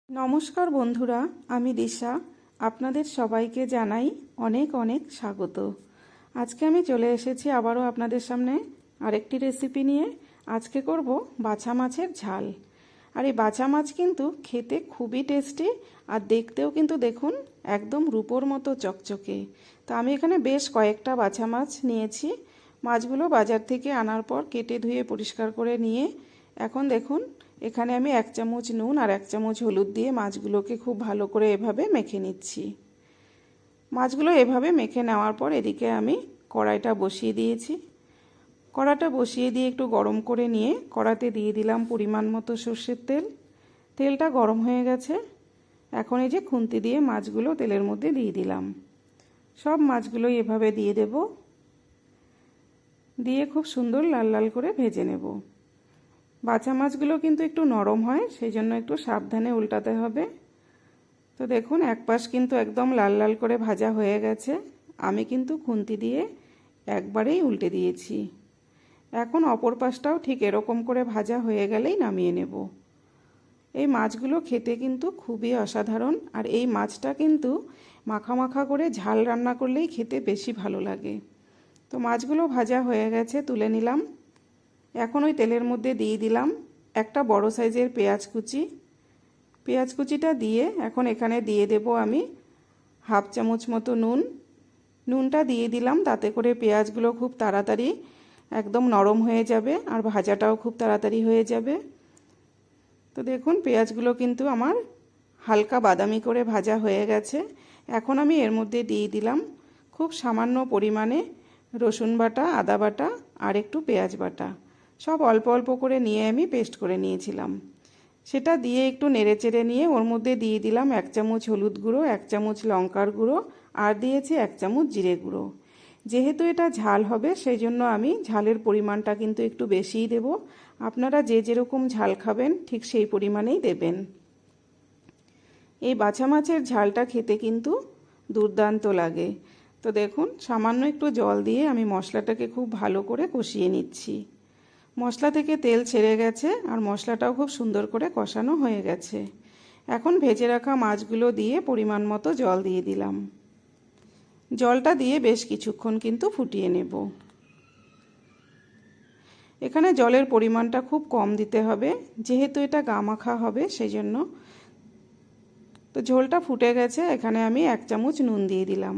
নমস্কার বন্ধুরা, আমি দিশা। আপনাদের সবাইকে জানাই অনেক অনেক স্বাগত। আজকে আমি চলে এসেছি আবারও আপনাদের সামনে আরেকটি রেসিপি নিয়ে। আজকে করব বাছা মাছের ঝাল। আর এই বাছা মাছ কিন্তু খেতে খুবই টেস্টি, আর দেখতেও কিন্তু দেখুন একদম রূপোর মতো চকচকে। তো আমি এখানে বেশ কয়েকটা বাছা মাছ নিয়েছি। মাছগুলো বাজার থেকে আনার পর কেটে ধুয়ে পরিষ্কার করে নিয়ে এখন দেখুন এখানে আমি 1 চামচ নুন আর 1 চামচ হলুদ দিয়ে মাছগুলোকে খুব ভালো করে এভাবে মেখে নিচ্ছি। মাছগুলো এভাবে মেখে নেওয়ার পর এদিকে আমি কড়াইটা বসিয়ে দিয়েছি। কড়াটা বসিয়ে দিয়ে একটু গরম করে নিয়ে কড়াতে দিয়ে দিলাম পরিমাণ মতো সর্ষের তেল। তেলটা গরম হয়ে গেছে। এখন এই যে খুন্তি দিয়ে মাছগুলো তেলের মধ্যে দিয়ে দিলাম। সব মাছগুলোই এভাবে দিয়ে দেব, দিয়ে খুব সুন্দর লাল লাল করে ভেজে নেব। বাছা মাছগুলো কিন্তু একটু নরম হয়, সেই জন্য একটু সাবধানে উল্টাতে হবে। তো দেখুন এক পাশ কিন্তু একদম লাল লাল করে ভাজা হয়ে গেছে। আমি কিন্তু খুন্তি দিয়ে একবারেই উল্টে দিয়েছি। এখন অপর পাশটাও ঠিক এরকম করে ভাজা হয়ে গেলেই নামিয়ে নেব। এই মাছগুলো খেতে কিন্তু খুবই অসাধারণ, আর এই মাছটা কিন্তু মাখা মাখা করে ঝাল রান্না করলেই খেতে বেশি ভালো লাগে। তো মাছগুলো ভাজা হয়ে গেছে, তুলে নিলাম। এখন ওই তেলের মধ্যে দিয়ে দিলাম একটা বড় সাইজের পেঁয়াজ কুচি। পেঁয়াজ কুচিটা দিয়ে এখন এখানে দিয়ে দেব আমি 1/2 চামচ মতো নুন। নুনটা দিয়ে দিলাম, তাতে করে পেঁয়াজগুলো খুব তাড়াতাড়ি একদম নরম হয়ে যাবে আর ভাজাটাও খুব তাড়াতাড়ি হয়ে যাবে। তো দেখুন পেঁয়াজগুলো কিন্তু আমার হালকা বাদামি করে ভাজা হয়ে গেছে। এখন আমি এর মধ্যে দিয়ে দিলাম খুব সামান্য পরিমাণে রসুন বাটা, আদা বাটা আর একটু পেঁয়াজ বাটা। সব অল্প অল্প করে নিয়ে আমি পেস্ট করে নিয়েছিলাম। সেটা দিয়ে একটু নেড়েচেড়ে নিয়ে ওর মধ্যে দিয়ে দিলাম 1 চামচ হলুদ গুঁড়ো, 1 চামচ লঙ্কার গুঁড়ো আর দিয়েছি 1 চামচ জিরে গুঁড়ো। যেহেতু এটা ঝাল হবে সেই জন্য আমি ঝালের পরিমাণটা কিন্তু একটু বেশিই দেব। আপনারা যে যেরকম ঝাল খাবেন ঠিক সেই পরিমাণেই দেবেন। এই বাছা মাছের ঝালটা খেতে কিন্তু দুর্দান্ত লাগে। তো দেখুন সামান্য একটু জল দিয়ে আমি মশলাটাকে খুব ভালো করে কষিয়ে নিচ্ছি। মশলা থেকে তেল ছেড়ে গেছে আর মশলাটাও খুব সুন্দর করে কষানো হয়ে গেছে। এখন ভেজে রাখা মাছগুলো দিয়ে পরিমাণ মতো জল দিয়ে দিলাম। জলটা দিয়ে বেশ কিছুক্ষণ কিন্তু ফুটিয়ে নেব। এখানে জলের পরিমাণটা খুব কম দিতে হবে, যেহেতু এটা গা মাখা হবে সেই জন্য। তো ঝোলটা ফুটে গেছে, এখানে আমি 1 চামচ নুন দিয়ে দিলাম।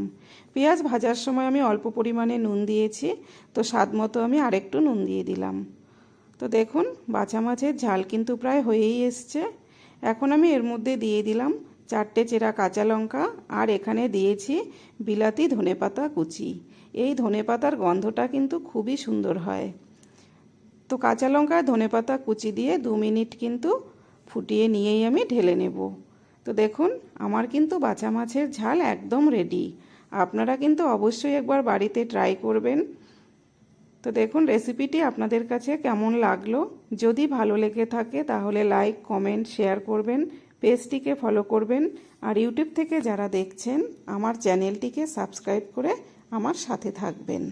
পেঁয়াজ ভাজার সময় আমি অল্প পরিমাণে নুন দিয়েছি, তো স্বাদ মতো আমি আরেকটু নুন দিয়ে দিলাম। তো দেখুন বাছা মাছের ঝাল কিন্তু প্রায় হয়েই এসছে। এখন আমি এর মধ্যে দিয়ে দিলাম 4টে চেরা কাঁচা লঙ্কা আর এখানে দিয়েছি বিলাতি ধনেপাতা কুচি। এই ধনেপাতার গন্ধটা কিন্তু খুবই সুন্দর হয়। তো কাঁচা লঙ্কা আর ধনেপাতা কুচি দিয়ে 2 মিনিট কিন্তু ফুটিয়ে নিয়েই আমি ঢেলে নেব। তো দেখুন আমার কিন্তু বাছা মাছের ঝাল একদম রেডি। আপনারা কিন্তু অবশ্যই একবার বাড়িতে ট্রাই করবেন। তো দেখুন রেসিপিটি আপনাদের কাছে কেমন লাগলো। যদি ভালো লেগে থাকে তাহলে লাইক, কমেন্ট, শেয়ার করবেন, পেজটিকে ফলো করবেন, আর ইউটিউব থেকে যারা দেখছেন আমার চ্যানেলটিকে সাবস্ক্রাইব করে আমার সাথে থাকবেন।